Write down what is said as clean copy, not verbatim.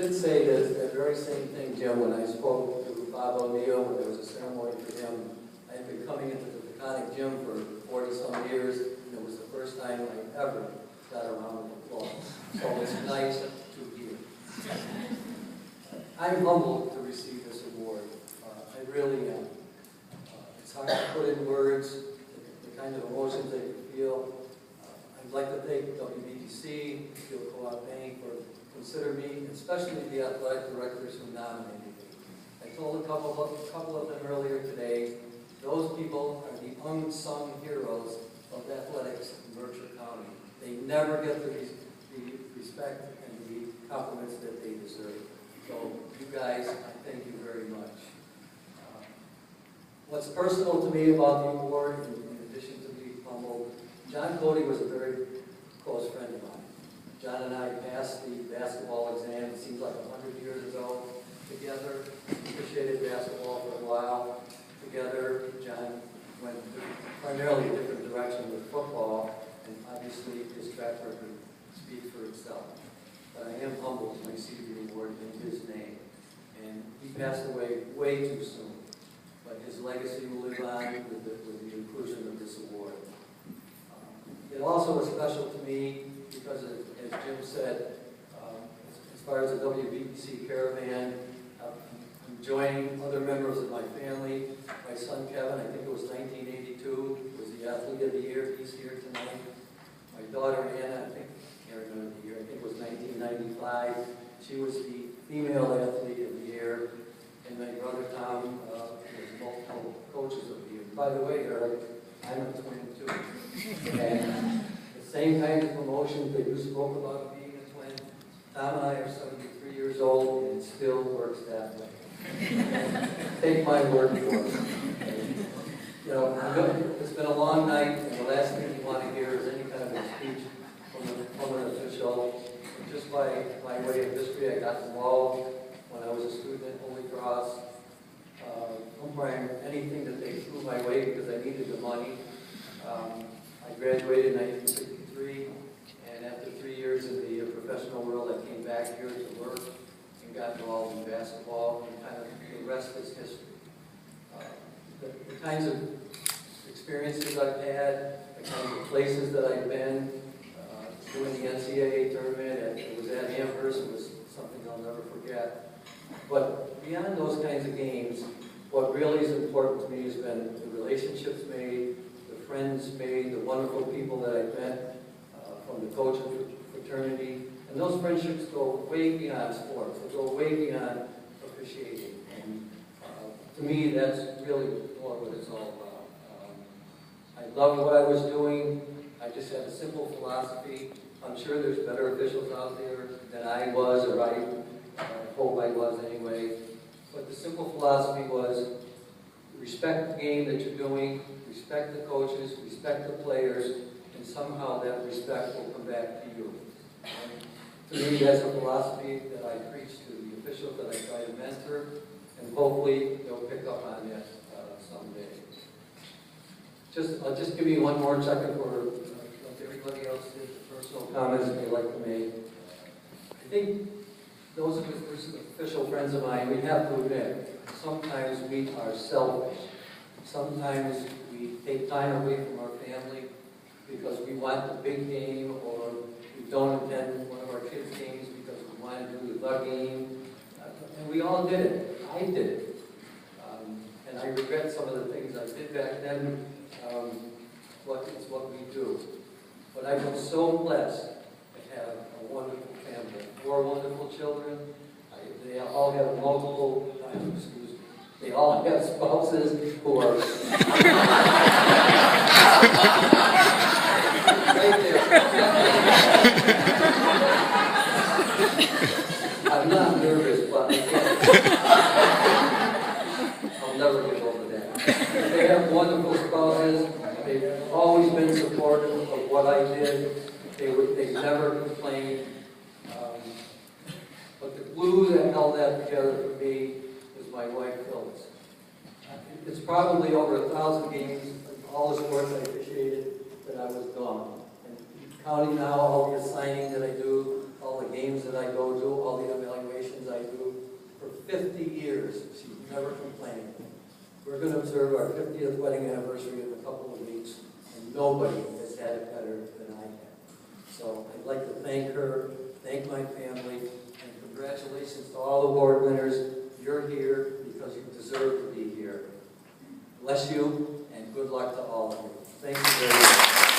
did say that very same thing, Jim, when I spoke to Bob O'Neill, when there was a ceremony for him. I had been coming into the Codey gym for 40-some years, and it was the first time I ever got a round of applause. So it's nice to hear. I'm humbled to receive this award. I really am. It's hard to put in words the kind of emotions that you feel. I'd like to thank WBEC, Field Co-op Bank, for consider me, especially the athletic directors who nominated me. I told a couple of them earlier today, those people are the unsung heroes of athletics in Mercer County. They never get the respect and the compliments that they deserve. So you guys, I thank you very much. What's personal to me about the award, in addition to being humbled, John Codey was a very close friend of mine. John and I passed the basketball exam, it seems like 100 years ago, together. Appreciated basketball for a while. Together, John went primarily a different direction with football, and obviously his track record speaks for itself. But I am humbled to receive the award in his name. And he passed away way too soon. But his legacy will live on with the inclusion of this award. It also was special to me because, as Jim said, as far as the WBEC caravan, I'm joining other members of my family. My son Kevin, I think it was 1982, was the athlete of the year. He's here tonight. My daughter Anna, I can't remember the year, I think it was 1995. She was the female athlete of the year. And my brother Tom was multiple coaches of the year. By the way, Eric, I'm a twin too. And the same kind of promotions that you spoke about being a twin, Tom and I are 73 years old, and it still works that way. Take my word for it. You know, it's been a long night, and the last thing you want to hear is any kind of a speech from an official. Just by way of history, I got involved when I was a student at Holy Cross, umpiring anything that they threw my way because I needed the money. I graduated in 1963, and after 3 years in the professional world, I came back here to work and got involved in basketball, and kind of the rest is history. The kinds of experiences I've had, the kinds of places that I've been, doing the NCAA tournament, it was at Amherst, it was something I'll never forget. But beyond those kinds of games, what really is important to me has been the relationships made, the friends made, the wonderful people that I've met from the coaching fraternity. And those friendships go way beyond sports. They go way beyond officiating. And to me, that's really what it's all about. I loved what I was doing. I just had a simple philosophy. I'm sure there's better officials out there than I was, or I hope I was anyway. But the simple philosophy was respect the game that you're doing, respect the coaches, respect the players, and somehow that respect will come back to you. And to me, that's a philosophy that I preach to the officials that I try to mentor, and hopefully they'll pick up on that someday. Just give me one more second for like everybody else did, the personal comments they'd like to make. I think those of us official friends of mine, we have to admit, sometimes we are selfish. Sometimes we take time away from our family because we want the big game, or we don't attend one of our kids' games because we want to do the game. And we all did it. I did it. And I regret some of the things I did back then. It's what we do. But I've been so blessed to have a wonderful family, 4 wonderful children. They all have multiple, excuse me, they all have spouses who are right there. I'm not nervous, but I'll never get over that. They have wonderful spouses. They've always been supportive of what I did. They never complained. But the glue that held that together for me was my wife, Phyllis. It's probably over 1,000 games, all the sports I officiated, that I was gone. And counting now all the assigning that I do, all the games that I go to, all the evaluations 50 years, she's never complained. We're going to observe our 50th wedding anniversary in a couple of weeks, and nobody has had it better than I have. So I'd like to thank her, thank my family, and congratulations to all award winners. You're here because you deserve to be here. Bless you, and good luck to all of you. Thank you very much.